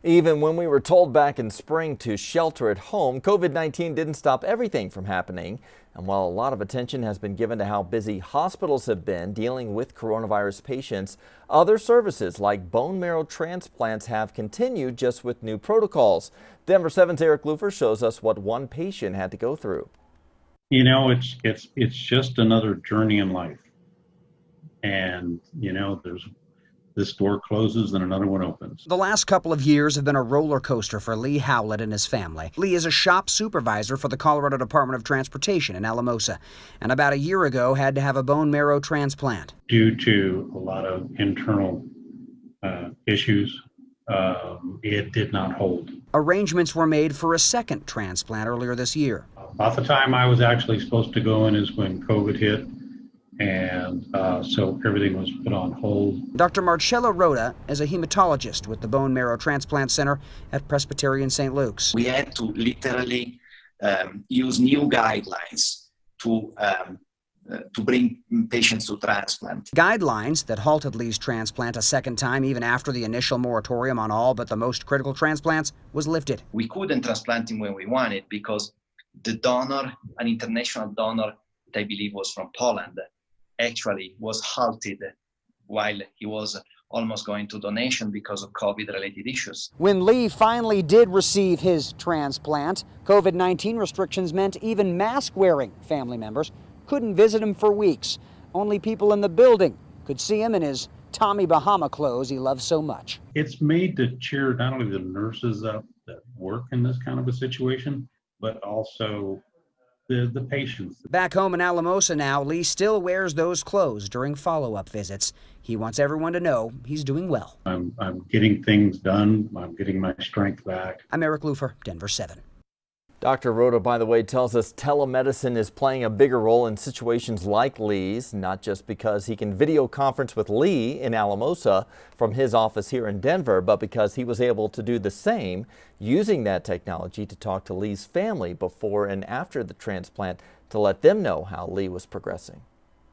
Even when we were told back in spring to shelter at home, COVID-19 didn't stop everything from happening. And while a lot of attention has been given to how busy hospitals have been dealing with coronavirus patients, other services like bone marrow transplants have continued, just with new protocols. Denver 7's Eric Lufer shows us what one patient had to go through. You know, it's just another journey in life. And there's this door closes and another one opens. The last couple of years have been a roller coaster for Lee Howlett and his family. Lee is a shop supervisor for the Colorado Department of Transportation in Alamosa, and about a year ago had to have a bone marrow transplant. Due to a lot of internal issues, it did not hold. Arrangements were made for a second transplant earlier this year. About the time I was actually supposed to go in is when COVID hit, and so everything was put on hold. Dr. Marcella Rhoda is a hematologist with the Bone Marrow Transplant Center at Presbyterian St. Luke's. We had to literally use new guidelines to bring patients to transplant. Guidelines that halted Lee's transplant a second time even after the initial moratorium on all but the most critical transplants was lifted. We couldn't transplant him when we wanted because the donor, an international donor that I believe was from Poland, actually was halted while he was almost going to donation because of COVID-related issues. When Lee finally did receive his transplant, COVID-19 restrictions meant even mask-wearing family members couldn't visit him for weeks. Only people in the building could see him in his Tommy Bahama clothes he loves so much. It's made to cheer not only the nurses up that work in this kind of a situation, but also the patients. Back home in Alamosa now, Lee still wears those clothes during follow-up visits. He wants everyone to know he's doing well. I'm getting things done. I'm getting my strength back. I'm Eric Lufer, Denver 7. Dr. Rhoda, by the way, tells us telemedicine is playing a bigger role in situations like Lee's, not just because he can video conference with Lee in Alamosa from his office here in Denver, but because he was able to do the same using that technology to talk to Lee's family before and after the transplant to let them know how Lee was progressing.